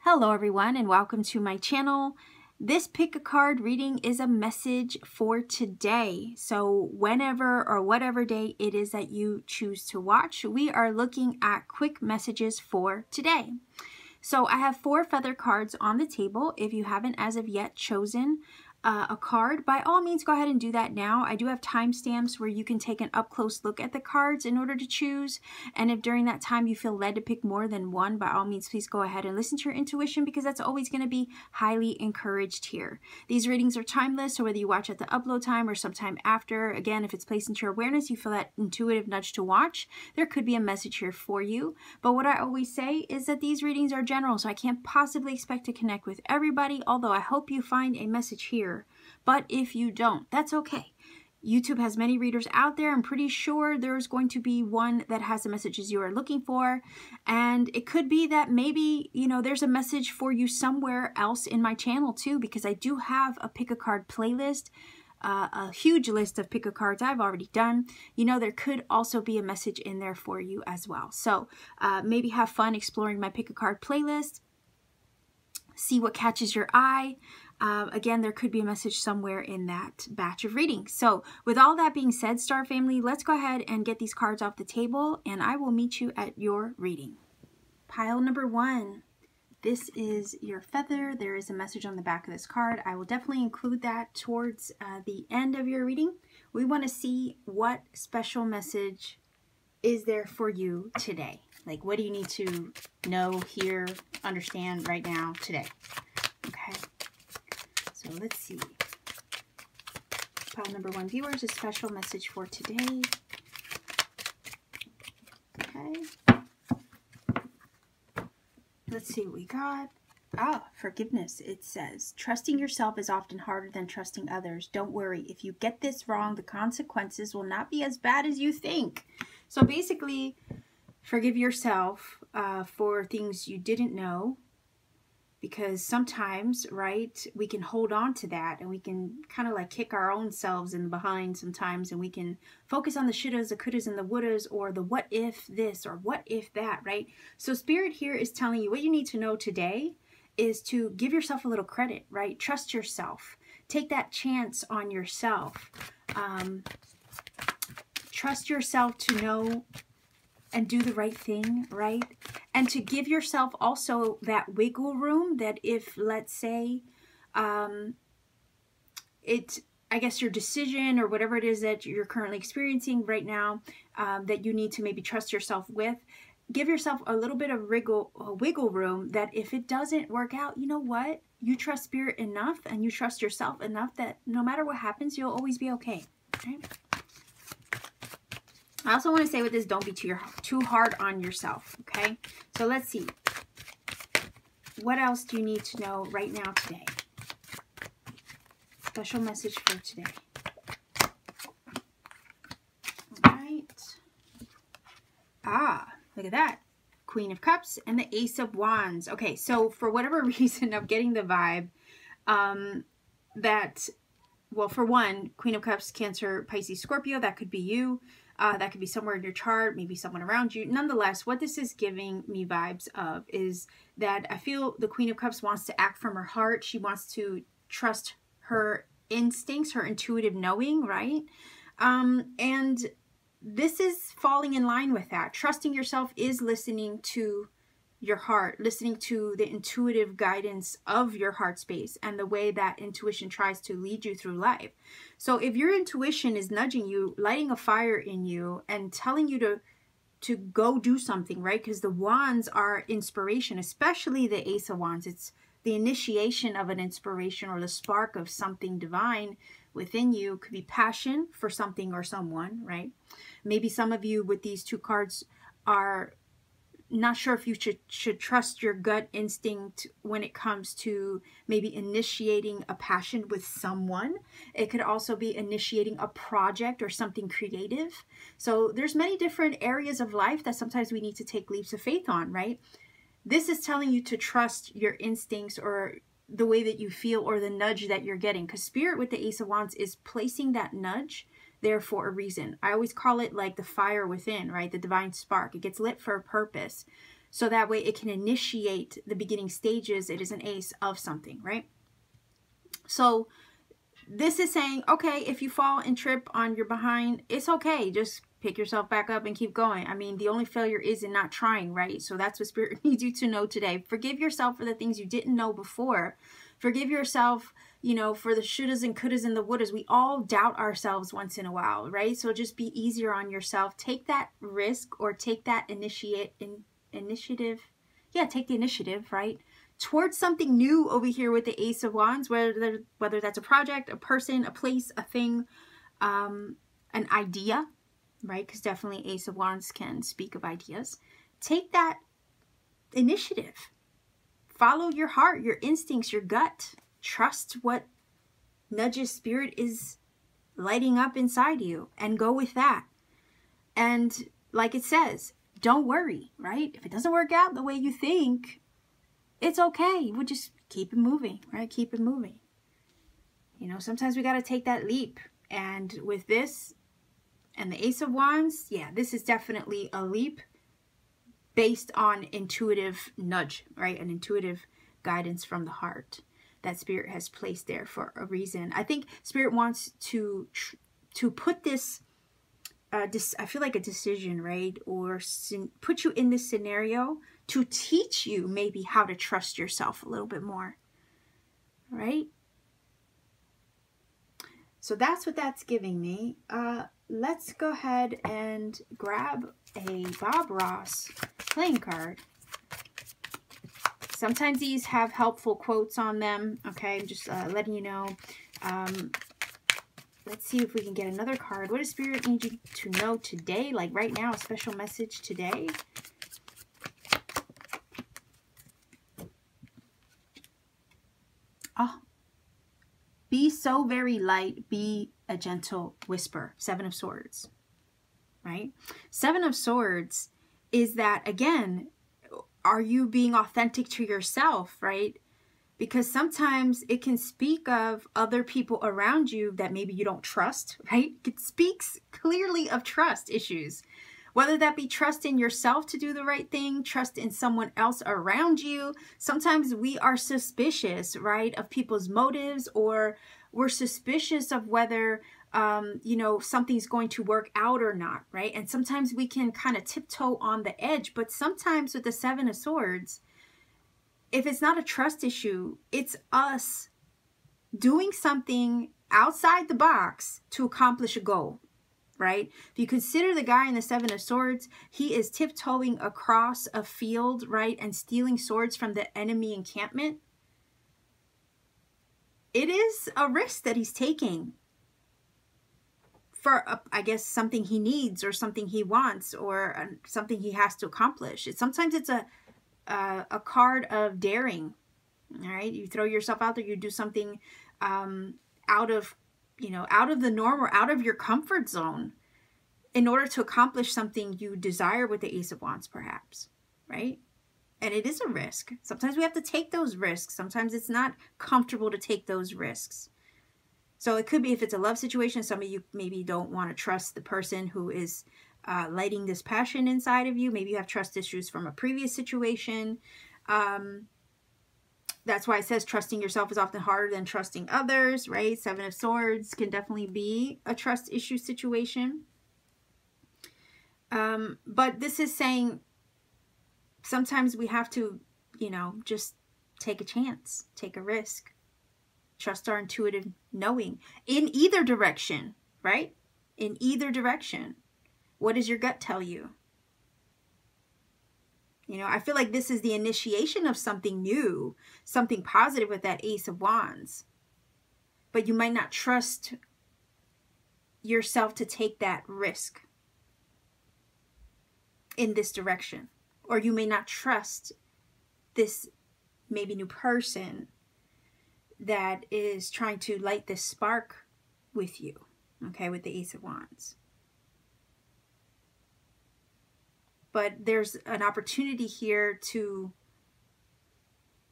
Hello everyone and welcome to my channel. This pick a card reading is a message for today. So whenever or whatever day it is that you choose to watch, we are looking at quick messages for today. So I have 4 feather cards on the table. If you haven't as of yet chosen a card, by all means go ahead and do that now. I do have timestamps where you can take an up close look at the cards in order to choose, and if during that time you feel led to pick more than one, by all means please go ahead and listen to your intuition, because that's always going to be highly encouraged here. These readings are timeless, so whether you watch at the upload time or sometime after, again, if it's placed into your awareness, you feel that intuitive nudge to watch, there could be a message here for you. But what I always say is that these readings are general, so I can't possibly expect to connect with everybody, although I hope you find a message here. But if you don't, that's okay. YouTube has many readers out there. I'm pretty sure there's going to be one that has the messages you are looking for. And it could be that maybe, there's a message for you somewhere else in my channel too, because I do have a pick a card playlist, a huge list of pick a cards I've already done. There could also be a message in there for you as well. So maybe have fun exploring my pick a card playlist. See what catches your eye. Again, there could be a message somewhere in that batch of readings. So with all that being said, Star Family, let's go ahead and get these cards off the table, and I will meet you at your reading. Pile number 1. This is your feather. There is a message on the back of this card. I will definitely include that towards the end of your reading. We want to see what special message is there for you today. Like, what do you need to know, hear, understand right now, today? Okay. So let's see. Pile number 1, viewers, a special message for today. Okay. Let's see what we got. Forgiveness. It says, trusting yourself is often harder than trusting others. Don't worry. If you get this wrong, the consequences will not be as bad as you think. So basically, forgive yourself for things you didn't know, because sometimes, right, we can hold on to that and we can kind of like kick our own selves in the behind sometimes, and we can focus on the shouldas, the couldas, and the wouldas, or the what if this or what if that, right? So Spirit here is telling you what you need to know today is to give yourself a little credit, right? Trust yourself. Take that chance on yourself. Trust yourself to know and do the right thing, right? And to give yourself also that wiggle room that if, let's say, I guess your decision or whatever it is that you're currently experiencing right now, that you need to maybe trust yourself with, give yourself a little bit of wiggle room that if it doesn't work out, you know what? You trust Spirit enough and you trust yourself enough that no matter what happens, you'll always be okay, right? I also want to say with this, don't be too hard on yourself, okay? So let's see. What else do you need to know right now today? Special message for today. All right. Look at that. Queen of Cups and the Ace of Wands. Okay, so for whatever reason, I'm getting the vibe that, well, for one, Queen of Cups, Cancer, Pisces, Scorpio, that could be you. That could be somewhere in your chart, maybe someone around you. Nonetheless, what this is giving me vibes of is that I feel the Queen of Cups wants to act from her heart. She wants to trust her instincts, her intuitive knowing, right? And this is falling in line with that. Trusting yourself is listening to your heart, listening to the intuitive guidance of your heart space and the way that intuition tries to lead you through life. So if your intuition is nudging you, lighting a fire in you and telling you to go do something, right? Because the wands are inspiration, especially the Ace of Wands. It's the initiation of an inspiration or the spark of something divine within you. Could be passion for something or someone, right? Maybe some of you with these 2 cards are not sure if you should trust your gut instinct when it comes to maybe initiating a passion with someone. It could also be initiating a project or something creative. So there's many different areas of life that sometimes we need to take leaps of faith on, right? This is telling you to trust your instincts or the way that you feel or the nudge that you're getting, because Spirit with the Ace of Wands is placing that nudge there for a reason. I always call it like the fire within, right? The divine spark. It gets lit for a purpose. So that way it can initiate the beginning stages. It is an ace of something, right? So this is saying, okay, if you fall and trip on your behind, it's okay. Just pick yourself back up and keep going. I mean, the only failure is in not trying, right? So that's what Spirit needs you to know today. Forgive yourself for the things you didn't know before. Forgive yourself, you know, for the shouldas and couldas and the wouldas. We all doubt ourselves once in a while, right? So just be easier on yourself. Take that risk, or take that initiative. Yeah, take the initiative, right? Towards something new over here with the Ace of Wands, whether that's a project, a person, a place, a thing, an idea, right? Because definitely Ace of Wands can speak of ideas. Take that initiative. Follow your heart, your instincts, your gut. Trust what nudges Spirit is lighting up inside you, and go with that. And like it says, don't worry, right? If it doesn't work out the way you think, it's okay. We'll just keep it moving, right? Keep it moving. You know, sometimes we got to take that leap. And with this and the Ace of Wands, yeah, this is definitely a leap based on intuitive nudge, right? An intuitive guidance from the heart that Spirit has placed there for a reason. I think Spirit wants to put this, I feel like a decision, right? Or put you in this scenario to teach you maybe how to trust yourself a little bit more, right? So that's what that's giving me. Let's go ahead and grab a Bob Ross playing card. Sometimes these have helpful quotes on them. Okay, I'm just letting you know. Let's see if we can get another card. What does Spirit need you to know today? Like right now, a special message today. Oh, be so very light, be a gentle whisper. Seven of Swords, right? Seven of Swords is that, again, are you being authentic to yourself, right? Because sometimes it can speak of other people around you that maybe you don't trust, right? It speaks clearly of trust issues. Whether that be trust in yourself to do the right thing, trust in someone else around you. Sometimes we are suspicious, right, of people's motives, or we're suspicious of whether, you know, something's going to work out or not, right? And sometimes we can kind of tiptoe on the edge. But sometimes with the Seven of Swords, if it's not a trust issue, it's us doing something outside the box to accomplish a goal. Right? If you consider the guy in the Seven of Swords, he is tiptoeing across a field, right? And stealing swords from the enemy encampment. It is a risk that he's taking for, I guess, something he needs or something he wants or something he has to accomplish. Sometimes it's a card of daring, all right? You throw yourself out there, you do something out of the norm or out of your comfort zone in order to accomplish something you desire with the Ace of Wands, perhaps, right? And it is a risk. Sometimes we have to take those risks. Sometimes it's not comfortable to take those risks. So it could be, if it's a love situation, some of you maybe don't want to trust the person who is lighting this passion inside of you. Maybe you have trust issues from a previous situation. That's why it says trusting yourself is often harder than trusting others, right? Seven of Swords can definitely be a trust issue situation. But this is saying sometimes we have to, you know, just take a chance, take a risk, trust our intuitive knowing in either direction, right? In either direction. What does your gut tell you? You know, I feel like this is the initiation of something new, something positive with that Ace of Wands. But you might not trust yourself to take that risk in this direction. Or you may not trust this maybe new person that is trying to light this spark with you, okay, with the Ace of Wands. But there's an opportunity here to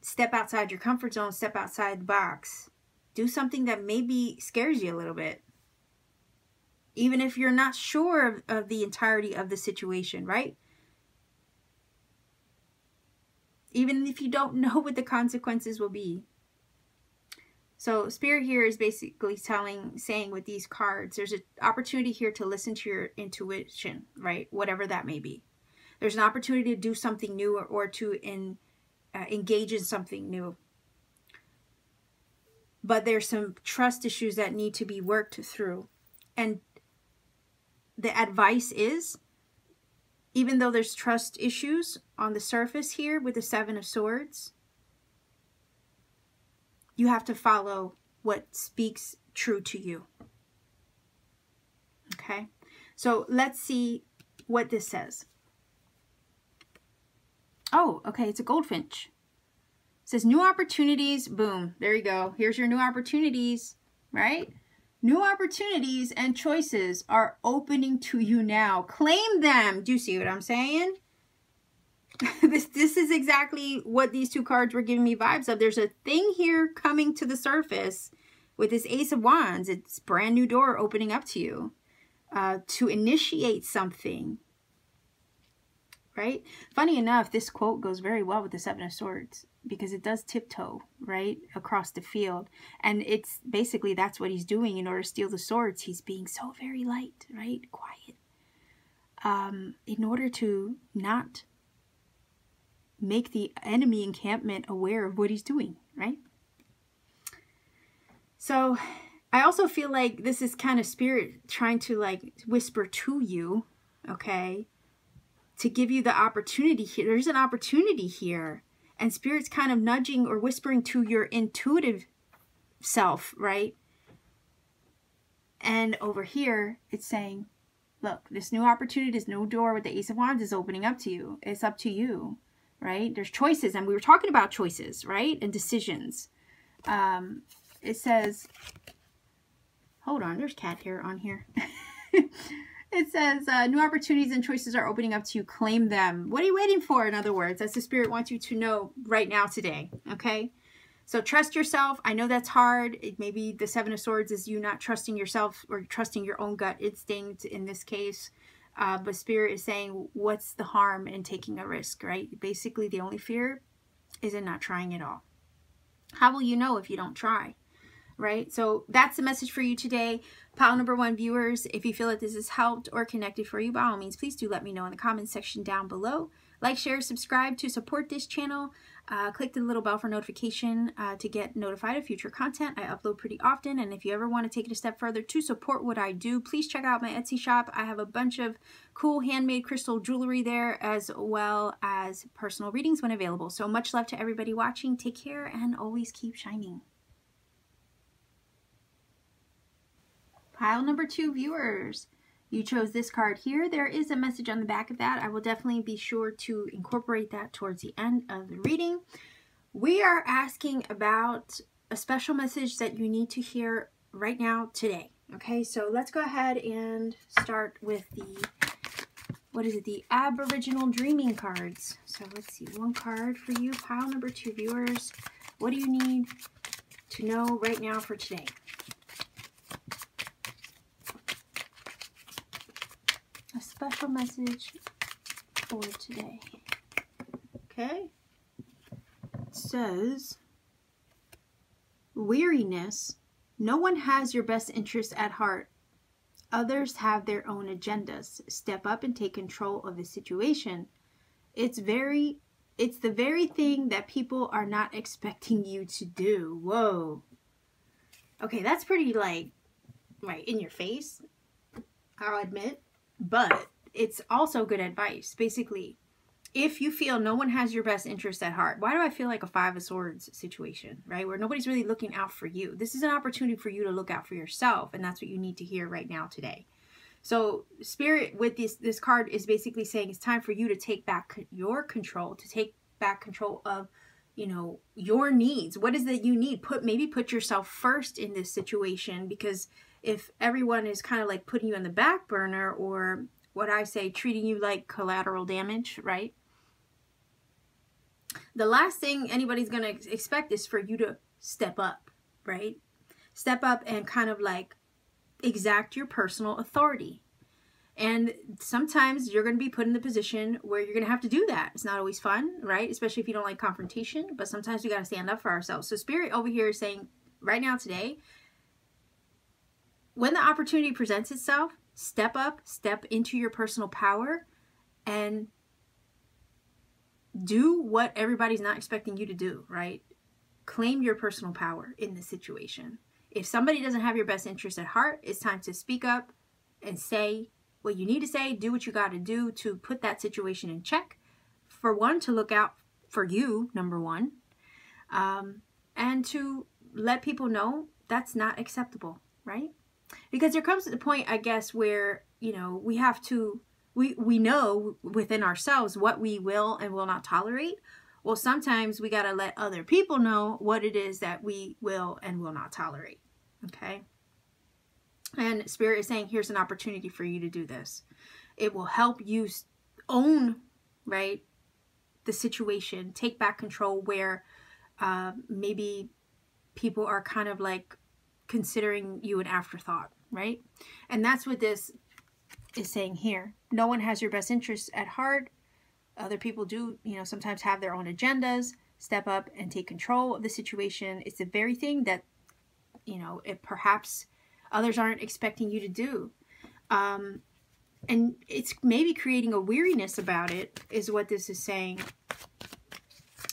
step outside your comfort zone, step outside the box. Do something that maybe scares you a little bit. Even if you're not sure of the entirety of the situation, right? even if you don't know what the consequences will be. So Spirit here is basically saying with these cards, there's an opportunity here to listen to your intuition, right? Whatever that may be. There's an opportunity to do something new or to engage in something new. But there's some trust issues that need to be worked through. And the advice is, even though there's trust issues on the surface here with the Seven of Swords, you have to follow what speaks true to you. Okay? So let's see what this says. Oh, okay, it's a goldfinch. It says new opportunities. Boom. There you go. Here's your new opportunities, right? New opportunities and choices are opening to you now. Claim them. Do you see what I'm saying? This is exactly what these two cards were giving me vibes of. There's a thing here coming to the surface with this Ace of Wands. It's a brand new door opening up to you to initiate something, right? Funny enough, this quote goes very well with the Seven of Swords because it does tiptoe, right, across the field. And it's basically that's what he's doing in order to steal the swords. He's being so very light, right, quiet, in order to not make the enemy encampment aware of what he's doing, right? So I also feel like this is kind of Spirit trying to like whisper to you, okay, to give you the opportunity here. There's an opportunity here, and Spirit's kind of nudging or whispering to your intuitive self, right? And over here, it's saying, look, this new opportunity, this new door with the Ace of Wands is opening up to you. It's up to you. Right? There's choices, and we were talking about choices, right? And decisions. It says, hold on, there's cat hair on here. It says, new opportunities and choices are opening up to you. Claim them. What are you waiting for? In other words, that's the Spirit wants you to know right now today. Okay? So trust yourself. I know that's hard. Maybe the Seven of Swords is you not trusting yourself or trusting your own gut instinct in this case. But Spirit is saying, what's the harm in taking a risk, right? Basically, the only fear is in not trying at all. How will you know if you don't try, right? So that's the message for you today. Pile number 1 viewers, if you feel that this has helped or connected for you, by all means, please do let me know in the comments section down below. Like, share, subscribe to support this channel. Click the little bell for notification to get notified of future content. I upload pretty often, and if you ever want to take it a step further to support what I do, please check out my Etsy shop. I have a bunch of cool handmade crystal jewelry there, as well as personal readings when available. So much love to everybody watching. Take care and always keep shining. Pile number 2 viewers. You chose this card here. There is a message on the back of that. I will definitely be sure to incorporate that towards the end of the reading. We are asking about a special message that you need to hear right now today. Okay, so let's go ahead and start with the, what is it, the Aboriginal Dreaming cards. So let's see, 1 card for you, pile number 2 viewers. What do you need to know right now for today? A special message for today. Okay. It says, weariness. No one has your best interests at heart. Others have their own agendas. Step up and take control of the situation. It's the very thing that people are not expecting you to do. Whoa. Okay, that's pretty like right in your face, I'll admit. But it's also good advice. Basically, if you feel no one has your best interest at heart, why do I feel like a 5 of Swords situation, right? Where nobody's really looking out for you. This is an opportunity for you to look out for yourself, and that's what you need to hear right now today. So Spirit with this card is basically saying it's time for you to take back your control, to take back control of, you know, your needs. What is that you need? Maybe put yourself first in this situation, because if everyone is kind of like putting you on the back burner, or what I say, treating you like collateral damage, right? The last thing anybody's going to expect is for you to step up, right? Step up and kind of like exact your personal authority. And sometimes you're going to be put in the position where you're going to have to do that. It's not always fun, right? Especially if you don't like confrontation, but sometimes we got to stand up for ourselves. So Spirit over here is saying right now today, when the opportunity presents itself, step up, step into your personal power, and do what everybody's not expecting you to do, right? Claim your personal power in this situation. If somebody doesn't have your best interest at heart, it's time to speak up and say what you need to say, do what you got to do to put that situation in check. For one, to look out for you, number one, and to let people know that's not acceptable, right? Because there comes to the point, I guess, where, you know, we have to, we know within ourselves what we will and will not tolerate. Well, sometimes we got to let other people know what it is that we will and will not tolerate, okay? And Spirit is saying, here's an opportunity for you to do this. It will help you own, right, the situation, take back control where maybe people are kind of like considering you an afterthought, right? And that's what this is saying here. No one has your best interests at heart. Other people do, you know, sometimes have their own agendas. Step up and take control of the situation. It's the very thing that, you know, it perhaps others aren't expecting you to do. And it's maybe creating a weariness about it, is what this is saying.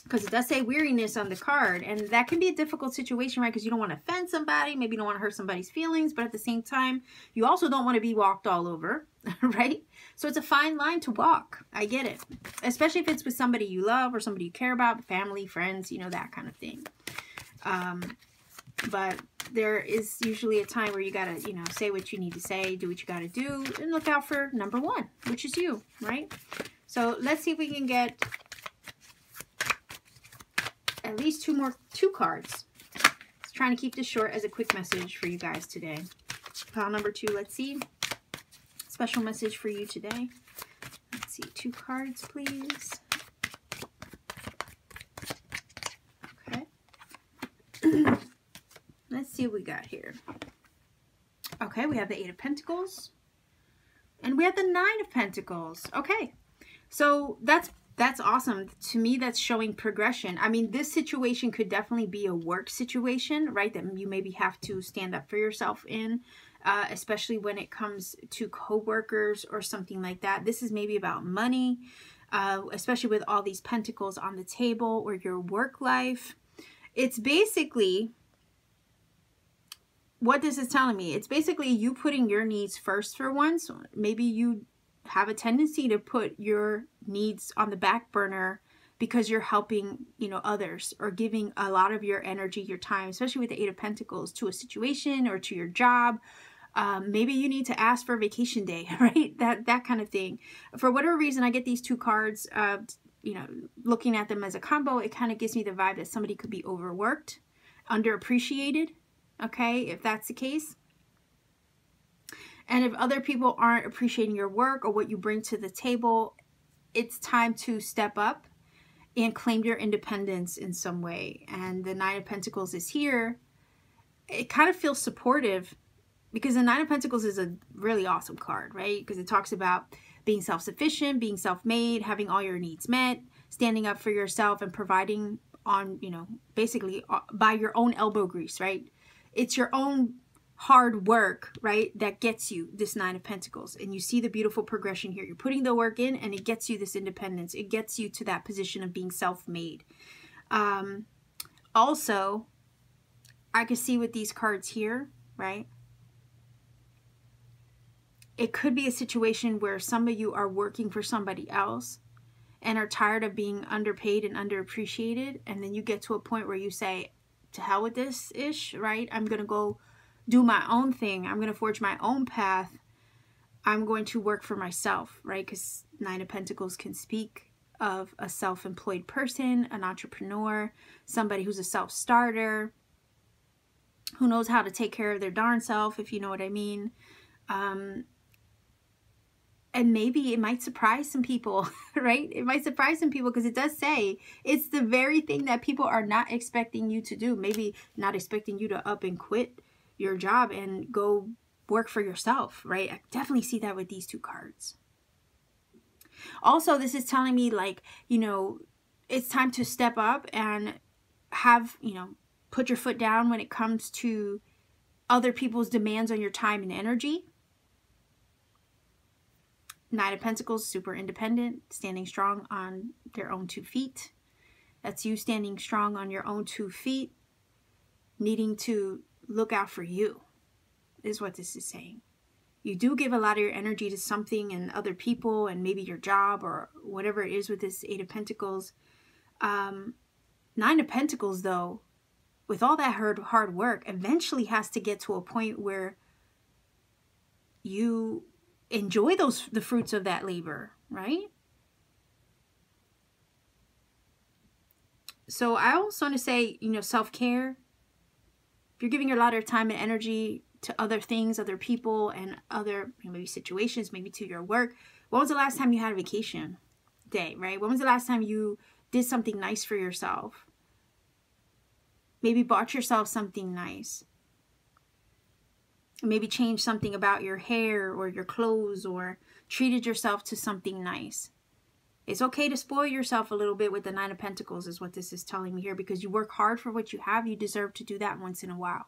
Because it does say weariness on the card. And that can be a difficult situation, right? Because you don't want to offend somebody. Maybe you don't want to hurt somebody's feelings. But at the same time, you also don't want to be walked all over, right? So it's a fine line to walk. I get it. Especially if it's with somebody you love or somebody you care about, family, friends, you know, that kind of thing. But there is usually a time where you got to, you know, say what you need to say, do what you got to do, and look out for number one, which is you, right? So let's see if we can get at least two cards. Just trying to keep this short as a quick message for you guys today. Pile number 2, let's see. Special message for you today. Let's see, 2 cards, please. Okay. Let's see what we got here. Okay, we have the 8 of Pentacles. And we have the 9 of Pentacles. Okay. So that's awesome. To me, that's showing progression. I mean, this situation could definitely be a work situation, right? That you maybe have to stand up for yourself in, especially when it comes to coworkers or something like that. This is maybe about money, especially with all these pentacles on the table, or your work life. It's basically, what this is telling me, it's basically you putting your needs first for once. Maybe you have a tendency to put your needs on the back burner because you're helping, you know, others, or giving a lot of your energy, your time, especially with the 8 of Pentacles, to a situation or to your job. Maybe you need to ask for a vacation day, right? That kind of thing. For whatever reason, I get these 2 cards, you know, looking at them as a combo, it kind of gives me the vibe that somebody could be overworked, underappreciated, okay, if that's the case. And if other people aren't appreciating your work or what you bring to the table, it's time to step up and claim your independence in some way. And the 9 of Pentacles is here. It kind of feels supportive, because the 9 of Pentacles is a really awesome card, right? Because it talks about being self-sufficient, being self-made, having all your needs met, standing up for yourself, and providing on, you know, basically by your own elbow grease, right? It's your own hard work, right, that gets you this 9 of Pentacles. And you see the beautiful progression here. You're putting the work in, and it gets you this independence. It gets you to that position of being self-made. Also, I could see with these cards here, right, it could be a situation where some of you are working for somebody else and are tired of being underpaid and underappreciated. And then you get to a point where you say, to hell with this ish, right? I'm going to go do my own thing. I'm going to forge my own path. I'm going to work for myself, right? Because 9 of Pentacles can speak of a self-employed person, an entrepreneur, somebody who's a self-starter, who knows how to take care of their darn self, if you know what I mean. And maybe it might surprise some people, right? It might surprise some people, because it does say it's the very thing that people are not expecting you to do. Maybe not expecting you to up and quit your job and go work for yourself, right? I definitely see that with these two cards. Also, this is telling me, like, you know, it's time to step up and have, you know, put your foot down when it comes to other people's demands on your time and energy. Knight of Pentacles, super independent, standing strong on their own 2 feet. That's you standing strong on your own 2 feet, needing to look out for you, is what this is saying. You do give a lot of your energy to something and other people and maybe your job or whatever it is with this 8 of Pentacles. 9 of Pentacles, though, with all that hard work, eventually has to get to a point where you enjoy the fruits of that labor, right? So I also want to say, you know, self-care. If you're giving a lot of time and energy to other things, other people, and other, you know, maybe situations, maybe to your work, when was the last time you had a vacation day, right? When was the last time you did something nice for yourself? Maybe bought yourself something nice. Maybe changed something about your hair or your clothes, or treated yourself to something nice. It's okay to spoil yourself a little bit with the 9 of Pentacles, is what this is telling me here, because you work hard for what you have. You deserve to do that once in a while.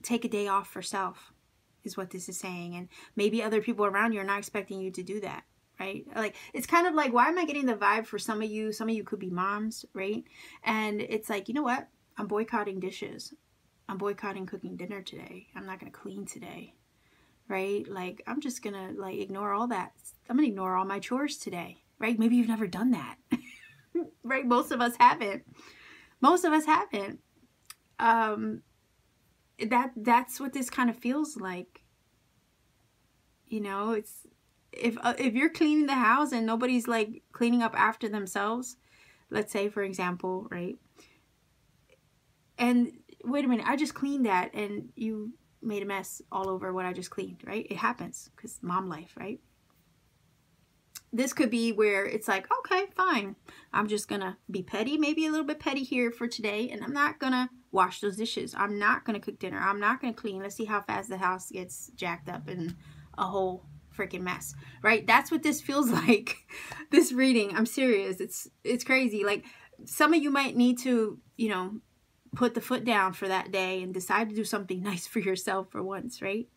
Take a day off for self, is what this is saying. And maybe other people around you are not expecting you to do that, right? Like, it's kind of like, why am I getting the vibe for some of you? Some of you could be moms, right? And it's like, you know what? I'm boycotting dishes. I'm boycotting cooking dinner today. I'm not going to clean today, right? Like, I'm just going to, like, ignore all that. I'm going to ignore all my chores today, right? Maybe you've never done that, right? Most of us haven't. Most of us haven't. That's what this kind of feels like. You know, it's, if you're cleaning the house and nobody's, like, cleaning up after themselves, let's say, for example, right? And wait a minute, I just cleaned that and you made a mess all over what I just cleaned, right? It happens because mom life, right? This could be where it's like, okay, fine. I'm just going to be petty, maybe a little bit petty here for today. And I'm not going to wash those dishes. I'm not going to cook dinner. I'm not going to clean. Let's see how fast the house gets jacked up in a whole freaking mess, right? That's what this feels like, this reading. I'm serious. It's crazy. Like, some of you might need to, you know, put the foot down for that day and decide to do something nice for yourself for once, right?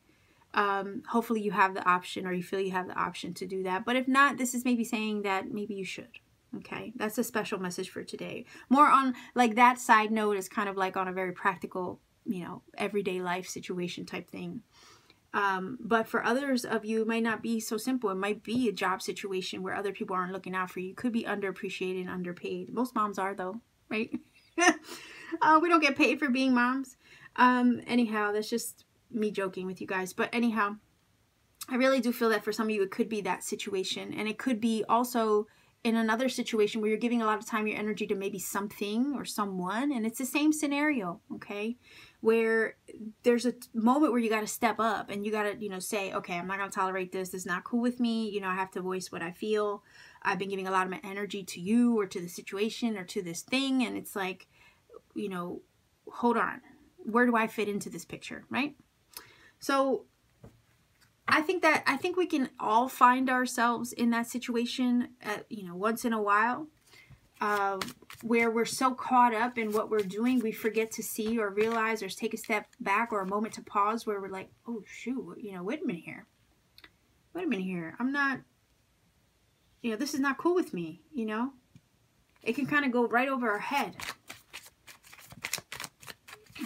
Hopefully you have the option, or you feel you have the option to do that. But if not, this is maybe saying that maybe you should. Okay, that's a special message for today. More on, like, that side note is kind of like on a very practical, you know, everyday life situation type thing. But for others of you, it might not be so simple. It might be a job situation where other people aren't looking out for you. You could be underappreciated and underpaid. Most moms are, though, right? We don't get paid for being moms. Anyhow, that's just me joking with you guys. But anyhow, I really do feel that for some of you, it could be that situation. And it could be also in another situation where you're giving a lot of time, your energy to maybe something or someone. And it's the same scenario, okay? Where there's a moment where you got to step up and you got to, you know, say, okay, I'm not going to tolerate this. This is not cool with me. You know, I have to voice what I feel. I've been giving a lot of my energy to you or to the situation or to this thing. And it's like, you know, hold on. Where do I fit into this picture, right? So I think we can all find ourselves in that situation, you know, once in a while, where we're so caught up in what we're doing, we forget to see or realize or take a step back or a moment to pause where we're like, oh, shoot, you know, wait a minute here. Wait a minute here. I'm not, you know, this is not cool with me, you know. It can kind of go right over our head.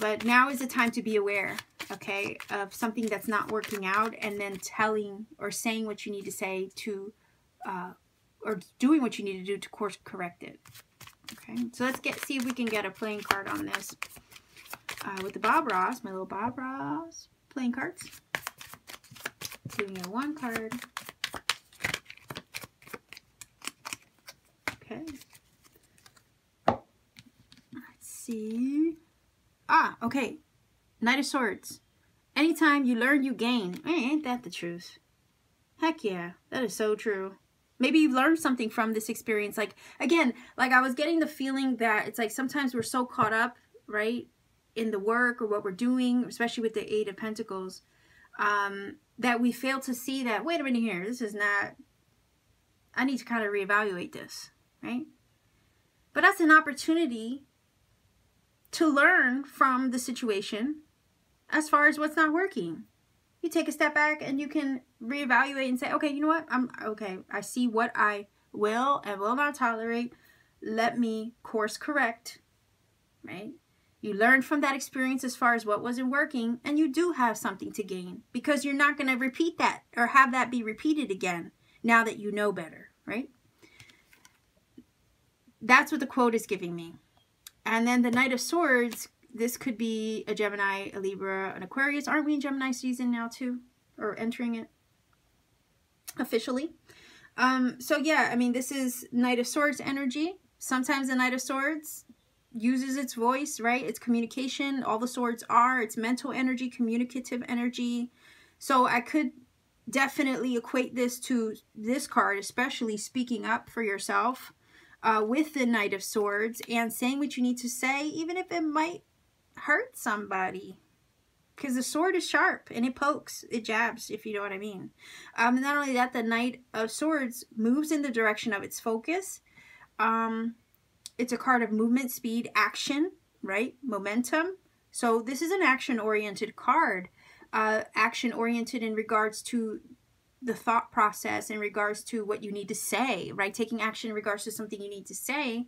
But now is the time to be aware, okay, of something that's not working out, and then telling or saying what you need to say to, or doing what you need to do to course correct it. Okay, so let's see if we can get a playing card on this with the Bob Ross, my little Bob Ross playing cards. Giving you one card. Okay. Let's see. Ah, okay. Knight of Swords. Anytime you learn, you gain. Hey, ain't that the truth? Heck yeah, that is so true. Maybe you've learned something from this experience. Like, again, like I was getting the feeling that it's like sometimes we're so caught up, right, in the work or what we're doing, especially with the Eight of Pentacles, that we fail to see that, wait a minute here, this is not, I need to kind of reevaluate this, right? But that's an opportunity to learn from the situation as far as what's not working. You take a step back and you can reevaluate and say, okay, you know what? I see what I will and will not tolerate. Let me course correct, right? You learned from that experience as far as what wasn't working, and you do have something to gain because you're not going to repeat that or have that be repeated again now that you know better, right? That's what the quote is giving me. And then the Knight of Swords, this could be a Gemini, a Libra, an Aquarius. Aren't we in Gemini season now too? Or entering it officially? So yeah, I mean, this is Knight of Swords energy. Sometimes the Knight of Swords uses its voice, right? It's communication. All the swords are. It's mental energy, communicative energy. So I could definitely equate this to this card, especially speaking up for yourself with the Knight of Swords and saying what you need to say, even if it might hurt somebody. Because the sword is sharp and it pokes, it jabs, if you know what I mean. Not only that, the Knight of Swords moves in the direction of its focus. It's a card of movement, speed, action, right? Momentum. So this is an action-oriented card. Action-oriented in regards to the thought process, in regards to what you need to say, right? Taking action in regards to something you need to say.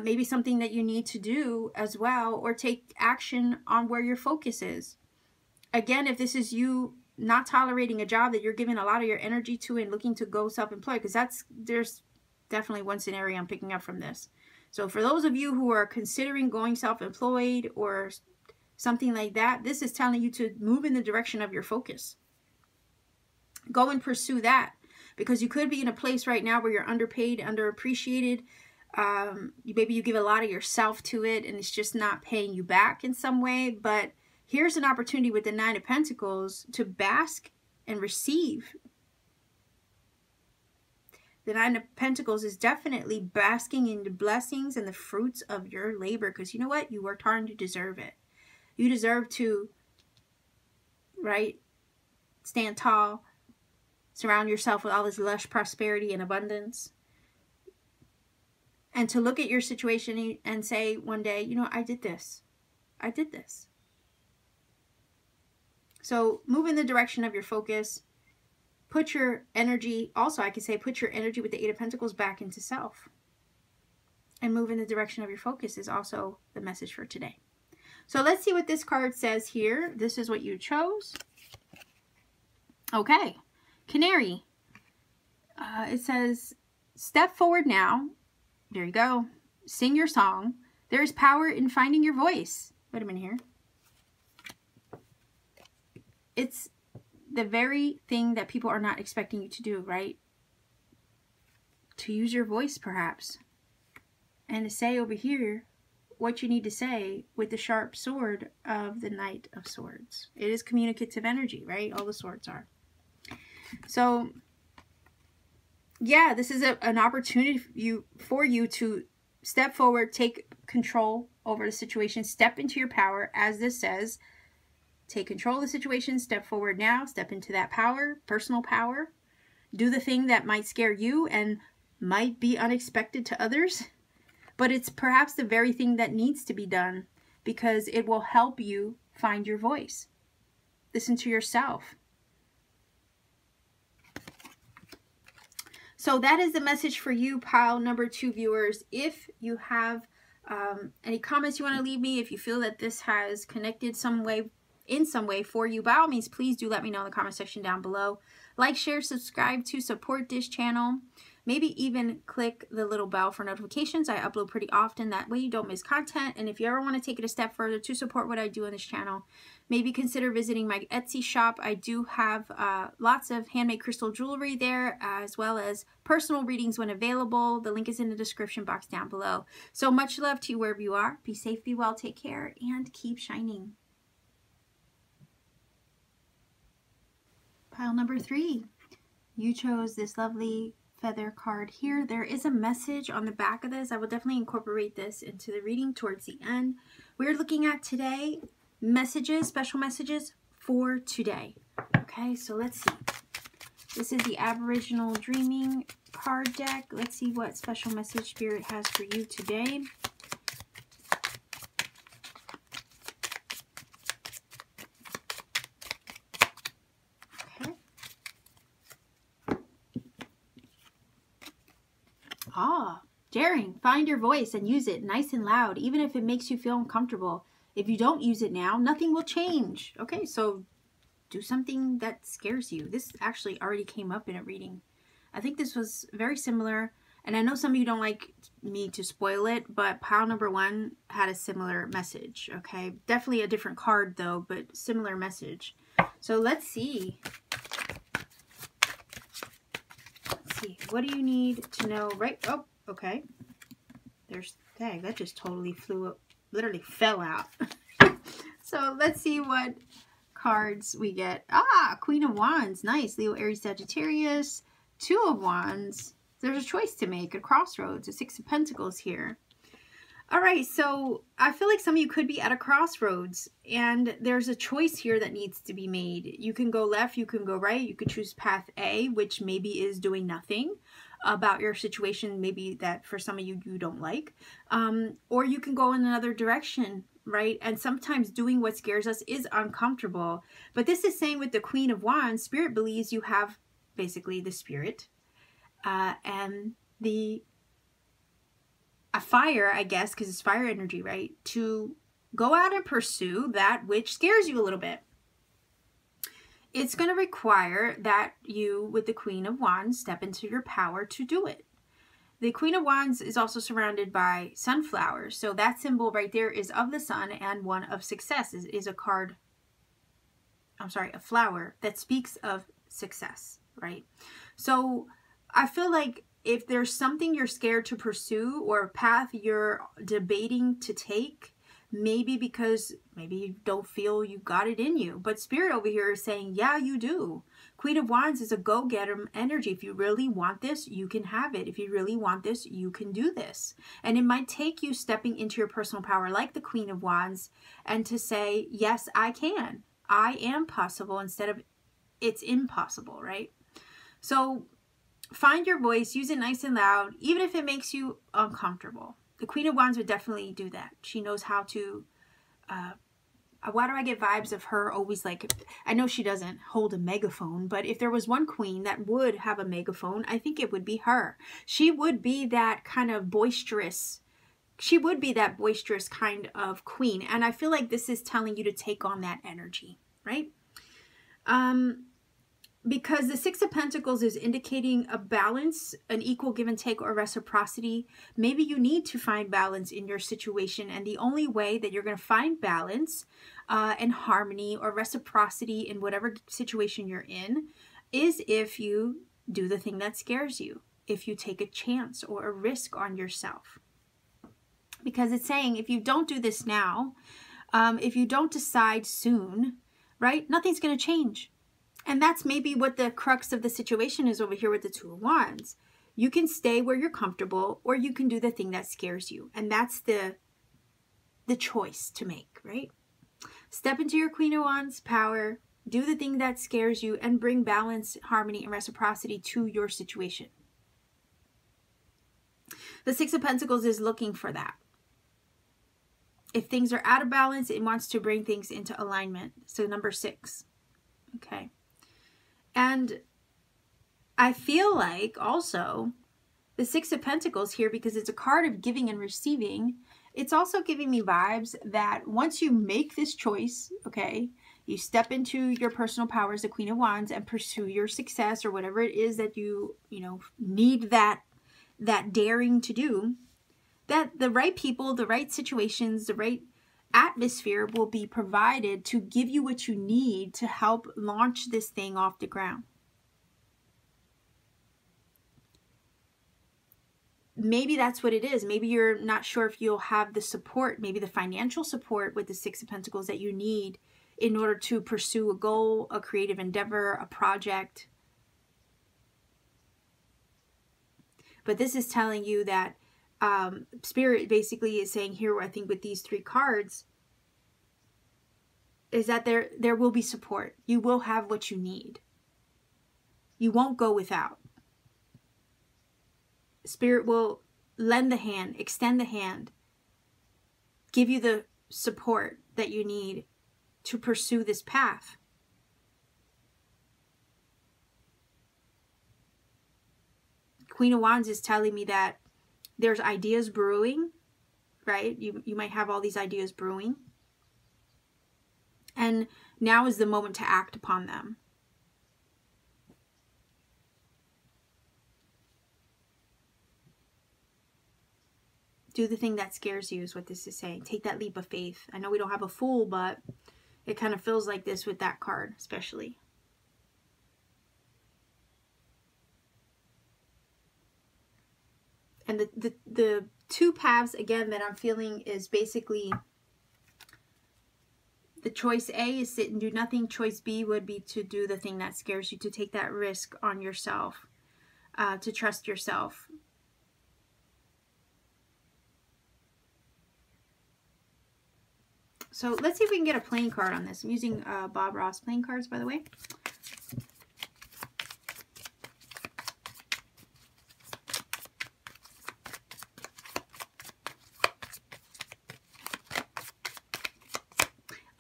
Maybe something that you need to do as well, or take action on where your focus is. Again, if this is you not tolerating a job that you're giving a lot of your energy to and looking to go self-employed, because there's definitely one scenario I'm picking up from this. So for those of you who are considering going self-employed or something like that, this is telling you to move in the direction of your focus. Go and pursue that, because you could be in a place right now where you're underpaid, underappreciated. Maybe you give a lot of yourself to it and it's just not paying you back in some way. But here's an opportunity with the Nine of Pentacles to bask and receive. The Nine of Pentacles is definitely basking in the blessings and the fruits of your labor, because you know what? You worked hard and you deserve it. You deserve to, right, stand tall, surround yourself with all this lush prosperity and abundance. And to look at your situation and say one day, you know, I did this. I did this. So move in the direction of your focus. Put your energy, also I could say put your energy with the Eight of Pentacles back into self. And move in the direction of your focus is also the message for today. So let's see what this card says here. This is what you chose. Okay. Canary. It says, step forward now. There you go. Sing your song. There is power in finding your voice. Wait a minute here. It's the very thing that people are not expecting you to do, right? To use your voice, perhaps. And to say over here what you need to say with the sharp sword of the Knight of Swords. It is communicative energy, right? All the swords are. So, yeah, this is an opportunity for you to step forward, take control over the situation, step into your power, as this says. Take control of the situation, step forward now, step into that power, personal power. Do the thing that might scare you and might be unexpected to others, but it's perhaps the very thing that needs to be done because it will help you find your voice. Listen to yourself. So that is the message for you, pile number 2 viewers. If you have any comments you want to leave me, if you feel that this has connected in some way for you, by all means, please do let me know in the comment section down below. Like, share, subscribe to support this channel. Maybe even click the little bell for notifications. I upload pretty often. That way you don't miss content. And if you ever want to take it a step further to support what I do on this channel, maybe consider visiting my Etsy shop. I do have lots of handmade crystal jewelry there, as well as personal readings when available. The link is in the description box down below. So much love to you wherever you are. Be safe, be well, take care, and keep shining. Pile number 3. You chose this lovely feather card here. There is a message on the back of this. I will definitely incorporate this into the reading towards the end we're looking at today messages, special messages for today. Okay, so let's see. This is the Aboriginal Dreaming card deck. Let's see what special message Spirit has for you today. Okay. Daring. Find your voice and use it nice and loud, even if it makes you feel uncomfortable. If you don't use it now, nothing will change. Okay, so do something that scares you. This actually already came up in a reading. I think this was very similar, and I know some of you don't like me to spoil it, but pile number 1 had a similar message. Okay, definitely a different card though, but similar message. So let's see. What do you need to know? Right? Oh, okay. There's, dang, that just totally flew up, literally fell out. So let's see what cards we get. Queen of Wands. Nice. Leo, Aries, Sagittarius. 2 of Wands. There's a choice to make, a crossroads. A 6 of Pentacles here. All right, so I feel like some of you could be at a crossroads, and there's a choice here that needs to be made. You can go left, you can go right, you could choose path A, which maybe is doing nothing about your situation, maybe that for some of you, you don't like. Or you can go in another direction, right? And sometimes doing what scares us is uncomfortable. But this is saying with the Queen of Wands, Spirit believes you have basically the Spirit and a fire, I guess, because it's fire energy, right? To go out and pursue that which scares you a little bit. It's going to require that you, with the Queen of Wands, step into your power to do it. The Queen of Wands is also surrounded by sunflowers. So that symbol right there is of the sun, and one of success is a card, I'm sorry, a flower that speaks of success, right? So I feel like if there's something you're scared to pursue or a path you're debating to take, maybe because maybe you don't feel you got it in you. But Spirit over here is saying, yeah, you do. Queen of Wands is a go-getter energy. If you really want this, you can have it. If you really want this, you can do this. And it might take you stepping into your personal power like the Queen of Wands and to say, yes, I can. I am possible instead of it's impossible, right? So find your voice, use it nice and loud, even if it makes you uncomfortable. The Queen of Wands would definitely do that. She knows how to, why do I get vibes of her always like, I know she doesn't hold a megaphone, but if there was one queen that would have a megaphone, I think it would be her. She would be that kind of boisterous, kind of queen. And I feel like this is telling you to take on that energy, right? Because the 6 of Pentacles is indicating a balance, an equal give and take or reciprocity. Maybe you need to find balance in your situation. And the only way that you're going to find balance and harmony or reciprocity in whatever situation you're in is if you do the thing that scares you. If you take a chance or a risk on yourself. Because it's saying if you don't do this now, if you don't decide soon, right, nothing's going to change. And that's maybe what the crux of the situation is over here with the 2 of Wands. You can stay where you're comfortable, or you can do the thing that scares you. And that's the choice to make, right? Step into your Queen of Wands power, do the thing that scares you, and bring balance, harmony, and reciprocity to your situation. The 6 of Pentacles is looking for that. If things are out of balance, it wants to bring things into alignment. So number 6. Okay. And I feel like also the 6 of Pentacles here, because it's a card of giving and receiving, it's also giving me vibes that once you make this choice, okay, you step into your personal power as the Queen of Wands and pursue your success or whatever it is that you need that daring to do, that the right people, the right situations, the right atmosphere will be provided to give you what you need to help launch this thing off the ground. Maybe that's what it is. Maybe you're not sure if you'll have the support, maybe the financial support with the 6 of Pentacles that you need in order to pursue a goal, a creative endeavor, a project. But this is telling you that Spirit basically is saying here, I think with these 3 cards, is that there will be support. You will have what you need. You won't go without. Spirit will lend the hand, extend the hand, give you the support that you need to pursue this path. Queen of Wands is telling me that there's ideas brewing, right? You might have all these ideas brewing. And now is the moment to act upon them. Do the thing that scares you is what this is saying. Take that leap of faith. I know we don't have a Fool, but it kind of feels like this with that card, especially. And the 2 paths, again, that I'm feeling is basically, the choice A is sit and do nothing. Choice B would be to do the thing that scares you, to take that risk on yourself, to trust yourself. So let's see if we can get a playing card on this. I'm using Bob Ross playing cards, by the way.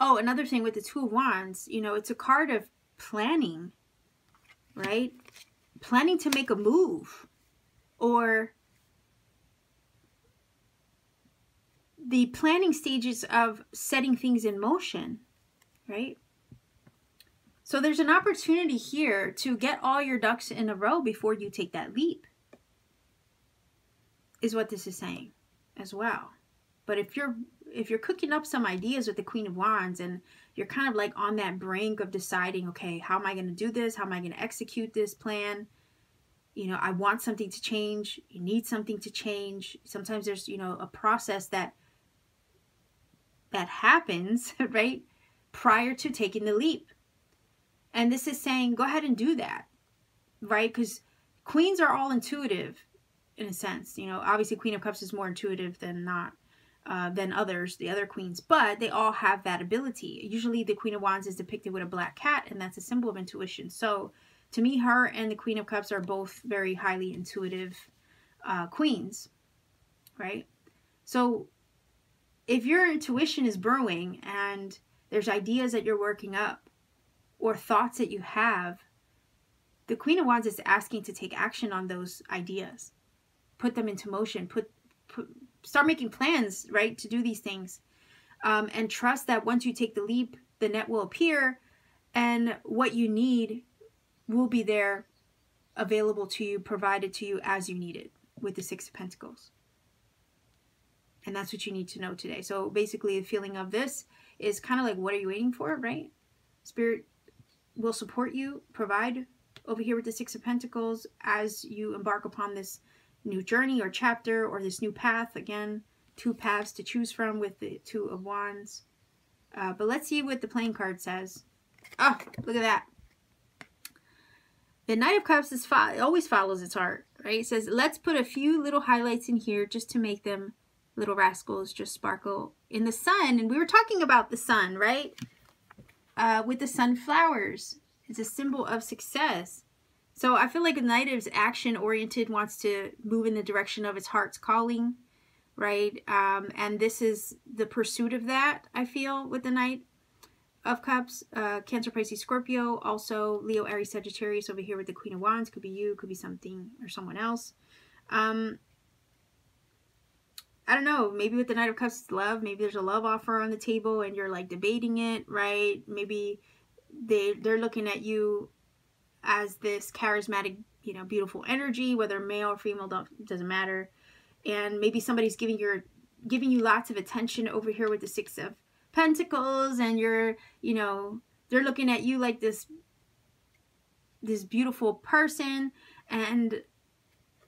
Oh, another thing with the 2 of Wands, you know, it's a card of planning, right? Planning to make a move, or the planning stages of setting things in motion, right? So there's an opportunity here to get all your ducks in a row before you take that leap, is what this is saying as well. But if you're cooking up some ideas with the Queen of Wands and you're kind of like on that brink of deciding, okay, how am I going to do this? How am I going to execute this plan? You know, I want something to change. You need something to change. Sometimes there's, you know, a process that happens, right, prior to taking the leap. And this is saying, go ahead and do that, right? Because queens are all intuitive in a sense. You know, obviously Queen of Cups is more intuitive than others, the other queens, but they all have that ability. Usually the Queen of Wands is depicted with a black cat, and that's a symbol of intuition. So to me, her and the Queen of Cups are both very highly intuitive queens, right? So if your intuition is brewing and there's ideas that you're working up or thoughts that you have, the Queen of Wands is asking to take action on those ideas. Put them into motion. Start making plans, right, to do these things. And trust that once you take the leap, the net will appear and what you need will be there, available to you, provided to you as you need it, with the 6 of Pentacles. And that's what you need to know today. So basically the feeling of this is kind of like, what are you waiting for, right? Spirit will support you, provide over here with the 6 of Pentacles as you embark upon this new journey or chapter or this new path. Again, 2 paths to choose from with the 2 of Wands. But let's see what the playing card says. Oh, look at that. The Knight of Cups always follows its heart, right? It says, let's put a few little highlights in here just to make them little rascals just sparkle in the sun. And we were talking about the sun, right? With the sunflowers. It's a symbol of success. So I feel like a knight is action-oriented, wants to move in the direction of its heart's calling, right? And this is the pursuit of that, I feel, with the Knight of Cups. Cancer, Pisces, Scorpio. Also, Leo, Aries, Sagittarius over here with the Queen of Wands. Could be you, could be something or someone else. I don't know, maybe with the Knight of Cups, it's love. Maybe there's a love offer on the table and you're like debating it, right? Maybe they're looking at you as this charismatic, you know, beautiful energy, whether male or female, doesn't matter. And maybe somebody's giving you lots of attention over here with the 6 of Pentacles, and you're, you know, they're looking at you like this beautiful person, and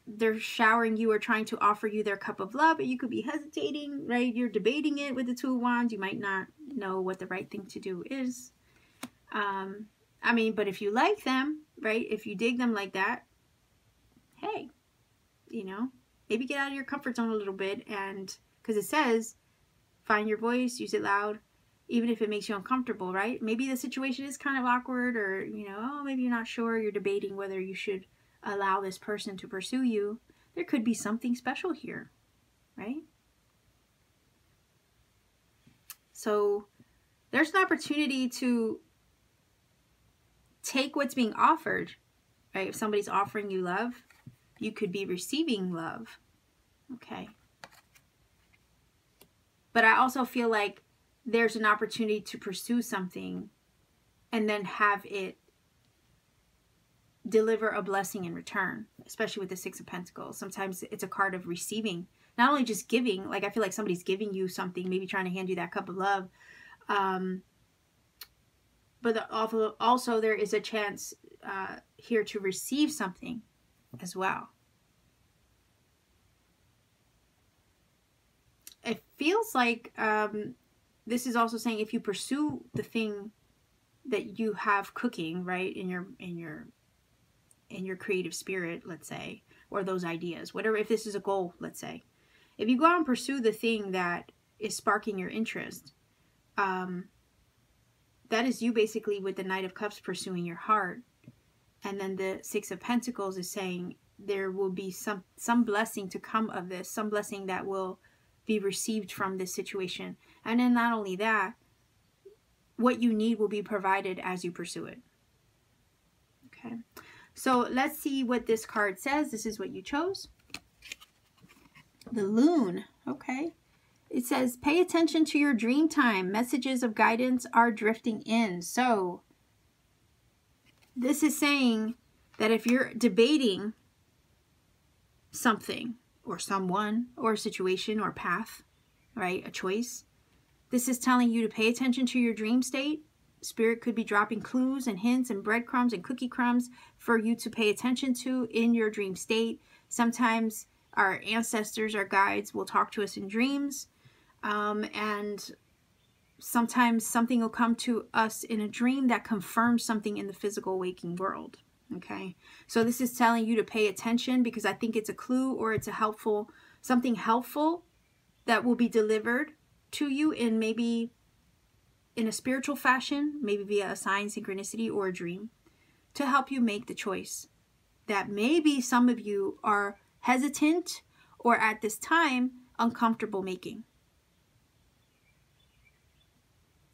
they're showering you or trying to offer you their cup of love, but you could be hesitating, right? You're debating it with the 2 of Wands. You might not know what the right thing to do is. I mean, but if you like them, right? If you dig them like that, hey, you know, maybe get out of your comfort zone a little bit, and because it says find your voice, use it loud, even if it makes you uncomfortable, right? Maybe the situation is kind of awkward, or, you know, oh, maybe you're not sure, you're debating whether you should allow this person to pursue you. There could be something special here, right? So there's an opportunity to take what's being offered, right? If somebody's offering you love, you could be receiving love, okay? But I also feel like there's an opportunity to pursue something and then have it deliver a blessing in return, especially with the Six of Pentacles. Sometimes it's a card of receiving, not only just giving. Like, I feel like somebody's giving you something, maybe trying to hand you that cup of love. But also there is a chance here to receive something as well. It feels like this is also saying if you pursue the thing that you have cooking, right, in your creative spirit, let's say, or those ideas, whatever, if this is a goal, let's say, if you go out and pursue the thing that is sparking your interest, that is you basically with the Knight of Cups pursuing your heart. And then the Six of Pentacles is saying there will be some blessing to come of this, some blessing that will be received from this situation. And then not only that, what you need will be provided as you pursue it. Okay. So let's see what this card says. This is what you chose. The Loon. Okay. It says, pay attention to your dream time. Messages of guidance are drifting in. So this is saying that if you're debating something or someone or a situation or path, right, a choice, this is telling you to pay attention to your dream state. Spirit could be dropping clues and hints and breadcrumbs and cookie crumbs for you to pay attention to in your dream state. Sometimes our ancestors, our guides will talk to us in dreams. And sometimes something will come to us in a dream that confirms something in the physical waking world. Okay. So this is telling you to pay attention, because I think it's a clue or it's a helpful, something helpful that will be delivered to you in maybe in a spiritual fashion, maybe via a sign, synchronicity, or a dream, to help you make the choice that maybe some of you are hesitant or at this time uncomfortable making.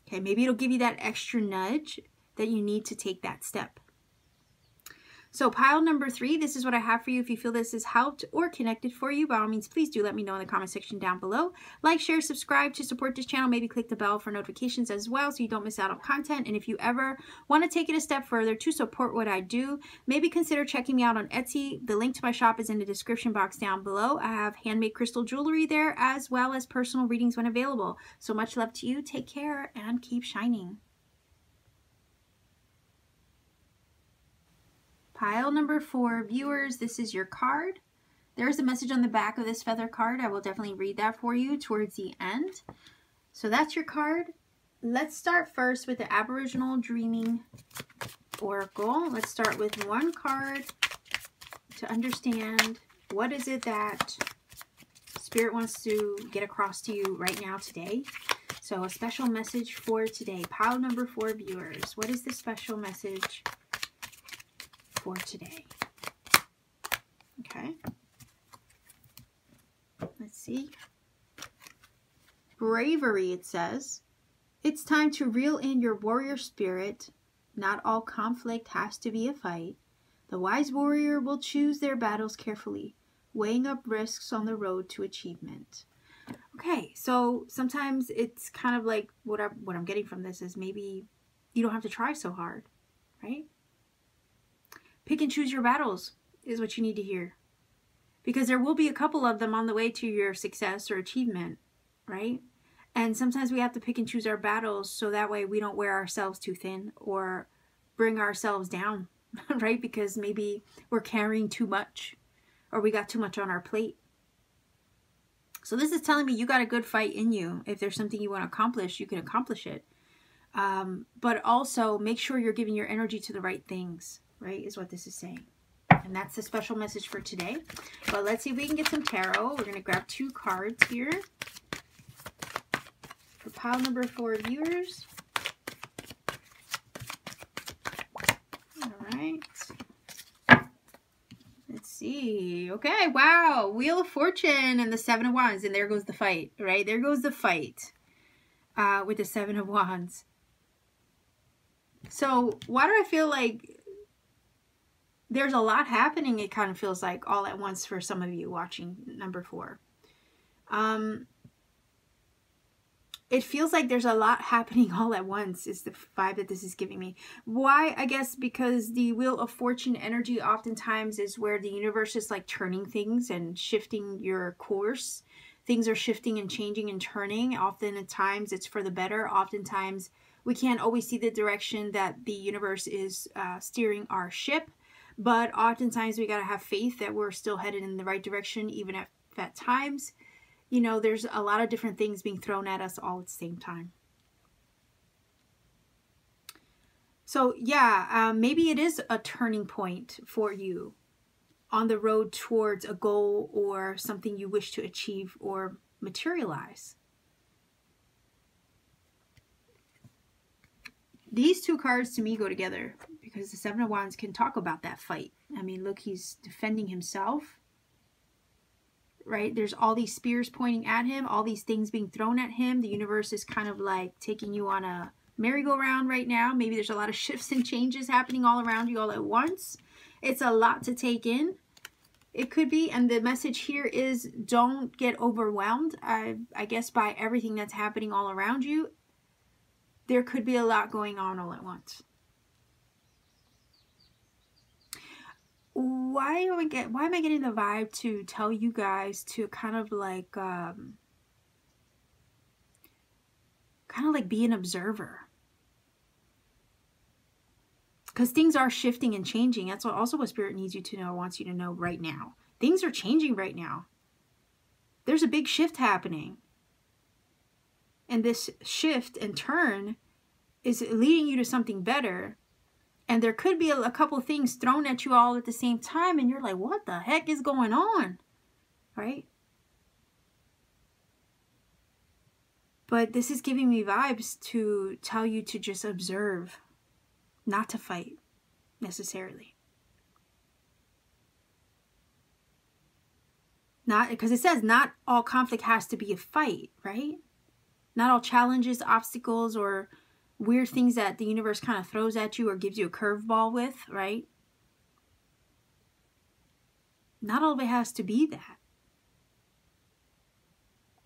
Okay, maybe it'll give you that extra nudge that you need to take that step. So pile number 3, this is what I have for you. If you feel this has helped or connected for you, by all means, please do let me know in the comment section down below. Like, share, subscribe to support this channel. Maybe click the bell for notifications as well so you don't miss out on content. And if you ever want to take it a step further to support what I do, maybe consider checking me out on Etsy. The link to my shop is in the description box down below. I have handmade crystal jewelry there, as well as personal readings when available. So much love to you. Take care and keep shining. Pile number 4, viewers, this is your card. There's a message on the back of this feather card. I will definitely read that for you towards the end. So that's your card. Let's start first with the Aboriginal Dreaming Oracle. Let's start with one card to understand what is it that Spirit wants to get across to you right now today. So a special message for today. Pile number 4, viewers. What is the special message for today? Okay. Let's see. Bravery, it says. It's time to reel in your warrior spirit. Not all conflict has to be a fight. The wise warrior will choose their battles carefully, weighing up risks on the road to achievement. Okay, so sometimes it's kind of like what I'm getting from this is maybe you don't have to try so hard, right? Pick and choose your battles is what you need to hear. Because there will be a couple of them on the way to your success or achievement, right? And sometimes we have to pick and choose our battles so that way we don't wear ourselves too thin or bring ourselves down, right? Because maybe we're carrying too much or we got too much on our plate. So this is telling me you got a good fight in you. If there's something you want to accomplish, you can accomplish it. But also make sure you're giving your energy to the right things, right, is what this is saying. And that's the special message for today. But let's see if we can get some tarot. We're going to grab 2 cards here. For pile number 4 viewers. All right. Let's see. Okay, wow. Wheel of Fortune and the 7 of Wands. And there goes the fight, right? There goes the fight with the 7 of Wands. So why do I feel like there's a lot happening? It kind of feels like all at once for some of you watching number 4. It feels like there's a lot happening all at once is the vibe that this is giving me. Why? I guess because the Wheel of Fortune energy oftentimes is where the universe is like turning things and shifting your course. Things are shifting and changing and turning. Often at times it's for the better. Oftentimes we can't always see the direction that the universe is steering our ship. But oftentimes we got to have faith that we're still headed in the right direction, even at times. You know, there's a lot of different things being thrown at us all at the same time. So yeah, maybe it is a turning point for you on the road towards a goal or something you wish to achieve or materialize. These 2 cards to me go together because the 7 of Wands can talk about that fight. I mean, look, he's defending himself. Right? There's all these spears pointing at him, all these things being thrown at him. The universe is kind of like taking you on a merry-go-round right now. Maybe there's a lot of shifts and changes happening all around you all at once. It's a lot to take in. It could be. And the message here is don't get overwhelmed, I guess, by everything that's happening all around you. There could be a lot going on all at once. Why am I getting the vibe to tell you guys to kind of like be an observer? Because things are shifting and changing. That's also what Spirit needs you to know, wants you to know right now. Things are changing right now. There's a big shift happening. And this shift and turn is leading you to something better. And there could be a couple things thrown at you all at the same time. And you're like, what the heck is going on? Right? But this is giving me vibes to tell you to just observe. Not to fight, necessarily. Not, because it says not all conflict has to be a fight, right? Not all challenges, obstacles, or weird things that the universe kind of throws at you or gives you a curveball with, right? Not all of it has to be that.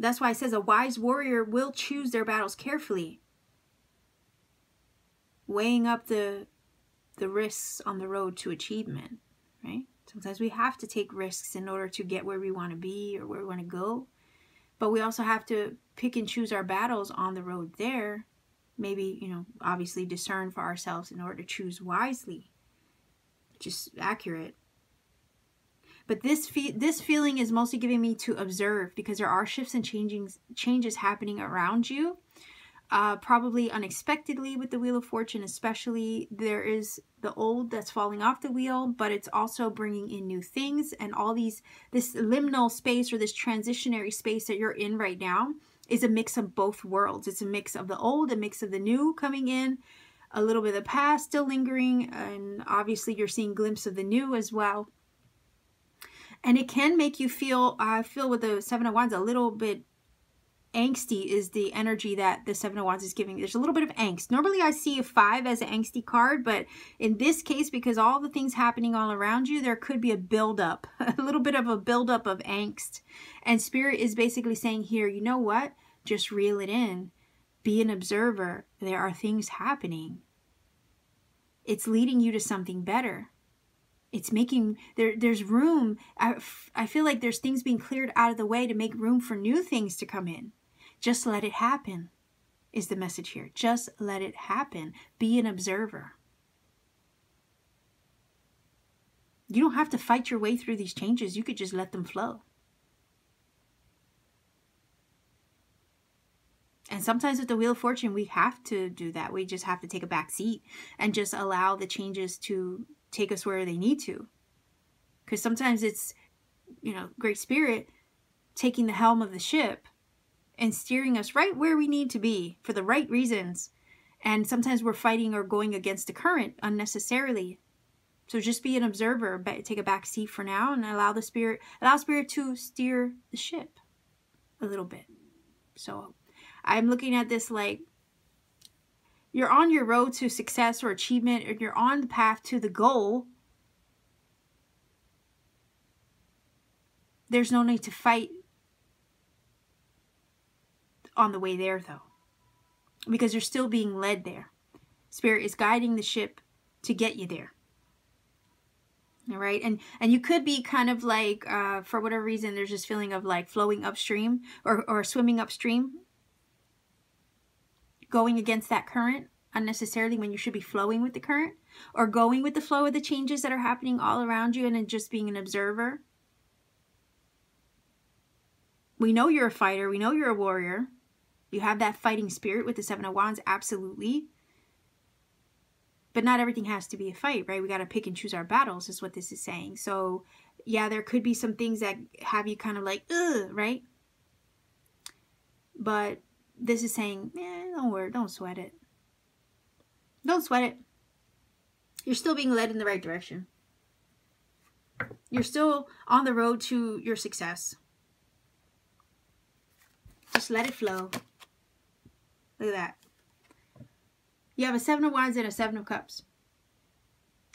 That's why it says a wise warrior will choose their battles carefully, weighing up the risks on the road to achievement, right? Sometimes we have to take risks in order to get where we want to be or where we want to go. But we also have to pick and choose our battles on the road there. Maybe, you know, obviously discern for ourselves in order to choose wisely, which is accurate. But this feeling is mostly giving me to observe, because there are shifts and changes happening around you. Probably unexpectedly with the Wheel of Fortune especially. There is the old that's falling off the wheel, but it's also bringing in new things. And all this liminal space or this transitionary space that you're in right now is a mix of both worlds. It's a mix of the old, a mix of the new coming in, a little bit of the past still lingering, and obviously you're seeing a glimpse of the new as well. And it can make you feel, I feel with the 7 of Wands, a little bit angsty is the energy that the 7 of Wands is giving. There's a little bit of angst. Normally I see a 5 as an angsty card, but in this case, because all the things happening all around you, there could be a buildup, a little bit of a buildup of angst. And Spirit is basically saying here, you know what? Just reel it in. Be an observer. There are things happening. It's leading you to something better. It's making, there's room. I feel like there's things being cleared out of the way to make room for new things to come in. Just let it happen is the message here. Just let it happen. Be an observer. You don't have to fight your way through these changes. You could just let them flow. And sometimes with the Wheel of Fortune, we have to do that. We just have to take a back seat and just allow the changes to take us where they need to. Because sometimes it's, you know, Great Spirit taking the helm of the ship and steering us right where we need to be for the right reasons. And sometimes we're fighting or going against the current unnecessarily. So just be an observer, but take a back seat for now and allow Spirit to steer the ship a little bit. So I'm looking at this like you're on your road to success or achievement, and you're on the path to the goal. There's no need to fight on the way there, though, because you're still being led there. Spirit is guiding the ship to get you there. All right. And you could be kind of like, for whatever reason, there's this feeling of like flowing upstream or swimming upstream, going against that current unnecessarily when you should be flowing with the current, or going with the flow of the changes that are happening all around you and then just being an observer. We know you're a fighter. We know you're a warrior. You have that fighting spirit with the Seven of Wands, absolutely. But not everything has to be a fight, right? We got to pick and choose our battles is what this is saying. So, yeah, there could be some things that have you kind of like, ugh, right? But this is saying, don't worry, don't sweat it. Don't sweat it. You're still being led in the right direction. You're still on the road to your success. Just let it flow. Look at that. You have a Seven of Wands and a Seven of Cups.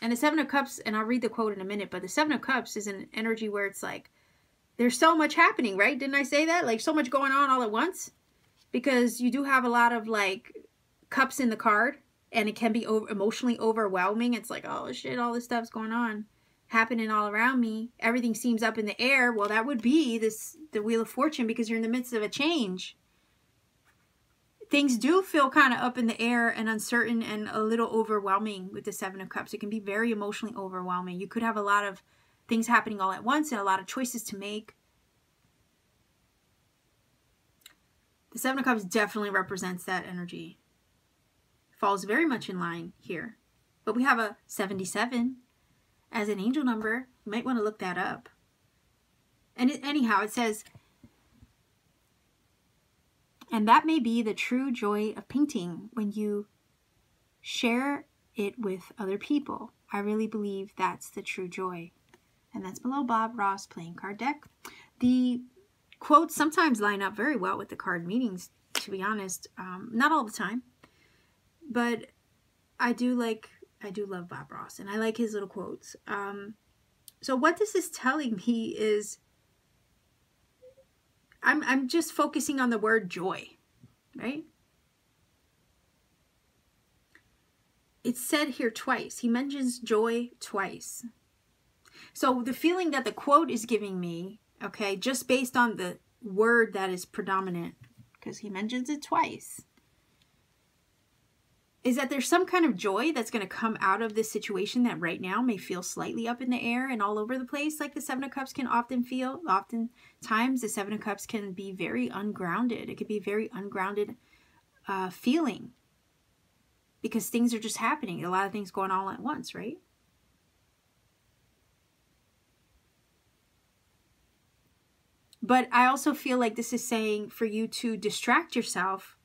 And the Seven of Cups, and I'll read the quote in a minute, but the Seven of Cups is an energy where it's like, there's so much happening, right? Didn't I say that? Like so much going on all at once. Because you do have a lot of like cups in the card, and it can be emotionally overwhelming. It's like, oh shit, all this stuff's going on, happening all around me. Everything seems up in the air. Well, that would be the Wheel of Fortune, because you're in the midst of a change. Things do feel kind of up in the air and uncertain and a little overwhelming with the Seven of Cups. It can be very emotionally overwhelming. You could have a lot of things happening all at once and a lot of choices to make. The Seven of Cups definitely represents that energy. Falls very much in line here. But we have a 77 as an angel number. You might want to look that up. And anyhow, it says, and that may be the true joy of painting when you share it with other people. I really believe that's the true joy. And that's below Bob Ross playing card deck. The quotes sometimes line up very well with the card meanings, to be honest. Not all the time. But I do love Bob Ross, and I like his little quotes. So what this is telling me is I'm just focusing on the word joy, right? It's said here twice. He mentions joy twice. So the feeling that the quote is giving me, okay, just based on the word that is predominant, because he mentions it twice, is that there's some kind of joy that's going to come out of this situation that right now may feel slightly up in the air and all over the place, like the Seven of Cups can often feel. Oftentimes, the Seven of Cups can be very ungrounded. It could be a very ungrounded feeling because things are just happening. A lot of things going on all at once, right? But I also feel like this is saying for you to distract yourself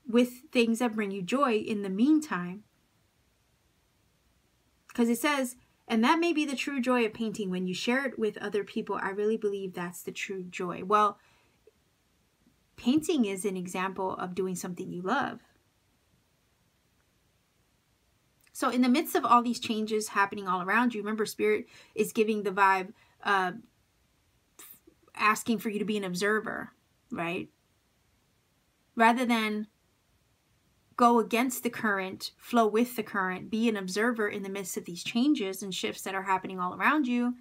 with things that bring you joy in the meantime. Because it says, and that may be the true joy of painting when you share it with other people. I really believe that's the true joy. Well, painting is an example of doing something you love. So in the midst of all these changes happening all around you, remember, Spirit is giving the vibe, asking for you to be an observer, right? Rather than go against the current, flow with the current, be an observer in the midst of these changes and shifts that are happening all around you.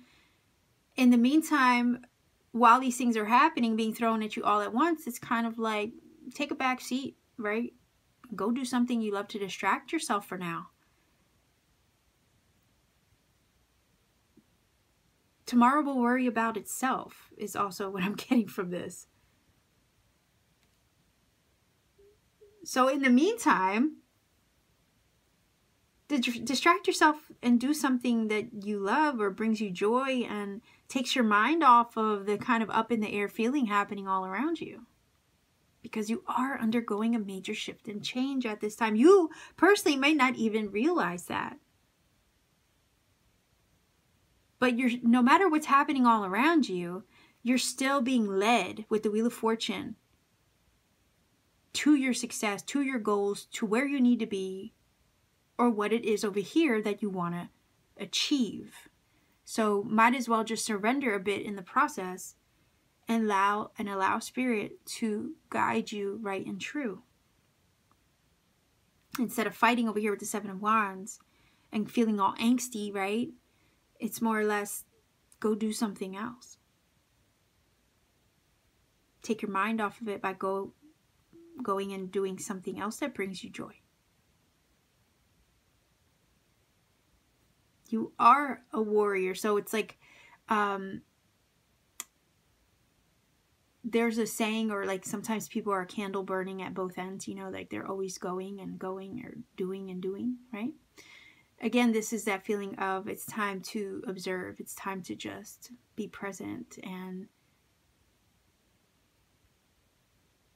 In the meantime, while these things are happening, being thrown at you all at once, it's kind of like, take a back seat, right? Go do something you love to distract yourself for now. Tomorrow will worry about itself is also what I'm getting from this. So in the meantime, distract yourself and do something that you love or brings you joy and takes your mind off of the kind of up in the air feeling happening all around you. Because you are undergoing a major shift and change at this time. You personally may not even realize that. But no matter what's happening all around you, you're still being led with the Wheel of Fortune to your success, to your goals, to where you need to be, or what it is over here that you want to achieve. So might as well just surrender a bit in the process and allow Spirit to guide you right and true. Instead of fighting over here with the Seven of Wands and feeling all angsty, right? It's more or less, go do something else. Take your mind off of it by going and doing something else that brings you joy. You are a warrior. So it's like, there's a saying, or like sometimes people are candle burning at both ends, you know, like they're always going or doing and doing, right? Again, this is that feeling of it's time to observe. It's time to just be present and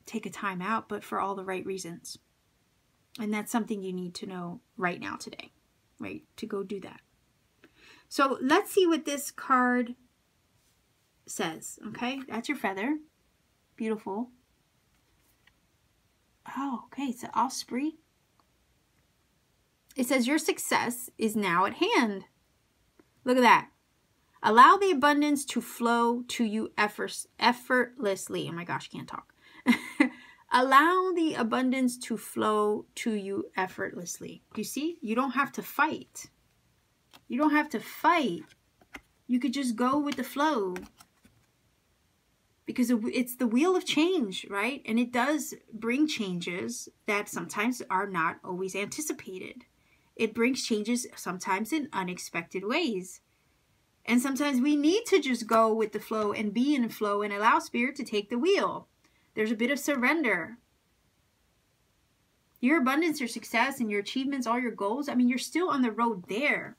take a time out, but for all the right reasons. And that's something you need to know right now today, right? To go do that. So let's see what this card says, okay? That's your feather. Beautiful. Oh, okay, it's an osprey. It says your success is now at hand. Look at that. Allow the abundance to flow to you effortlessly. Oh my gosh, can't talk. Allow the abundance to flow to you effortlessly. You see, you don't have to fight. You don't have to fight. You could just go with the flow. Because it's the wheel of change, right? And it does bring changes that sometimes are not always anticipated. It brings changes sometimes in unexpected ways. And sometimes we need to just go with the flow and be in flow and allow Spirit to take the wheel. There's a bit of surrender. Your abundance, your success, and your achievements, all your goals, I mean, you're still on the road there.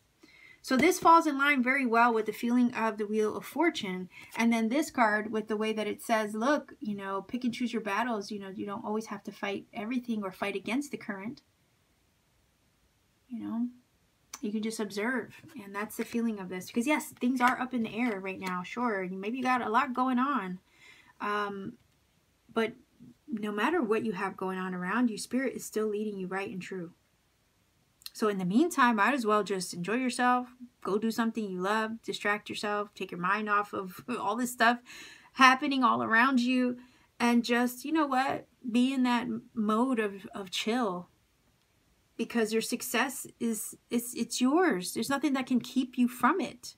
So this falls in line very well with the feeling of the Wheel of Fortune. And then this card with the way that it says, look, you know, pick and choose your battles. You know, you don't always have to fight everything or fight against the current. You know, you can just observe. And that's the feeling of this. Because yes, things are up in the air right now. Sure, maybe you got a lot going on. But no matter what you have going on around you, Spirit is still leading you right and true. So in the meantime, might as well just enjoy yourself, go do something you love, distract yourself, take your mind off of all this stuff happening all around you, and just, you know what, be in that mode of chill. Because your success it's yours. There's nothing that can keep you from it.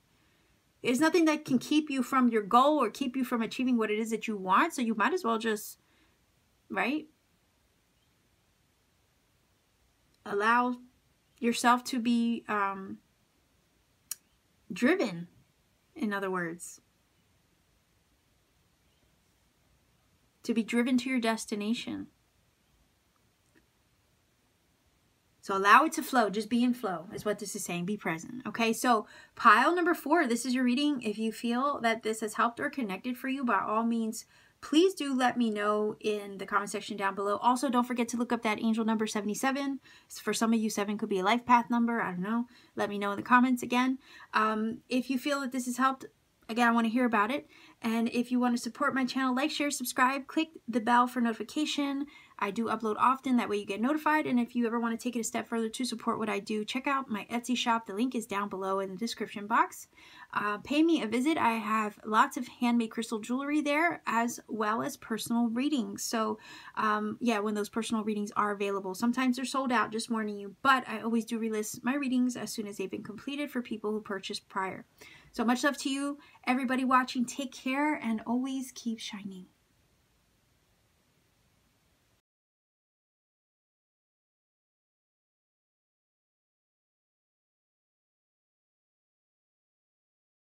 There's nothing that can keep you from your goal or keep you from achieving what it is that you want. So you might as well just, right? Allow yourself to be driven, in other words. To be driven to your destination. So allow it to flow. Just be in flow is what this is saying. Be present. Okay, so pile number 4. This is your reading. If you feel that this has helped or connected for you, by all means, please do let me know in the comment section down below. Also, don't forget to look up that angel number 77. For some of you, 7 could be a life path number. I don't know. Let me know in the comments again. If you feel that this has helped, again, I want to hear about it. And if you want to support my channel, like, share, subscribe, click the bell for notification. I do upload often, that way you get notified. And if you ever want to take it a step further to support what I do, check out my Etsy shop. The link is down below in the description box. Pay me a visit. I have lots of handmade crystal jewelry there, as well as personal readings. So yeah, when those personal readings are available, sometimes they're sold out, just warning you, but I always do relist my readings as soon as they've been completed for people who purchased prior. So much love to you, everybody watching. Take care and always keep shining.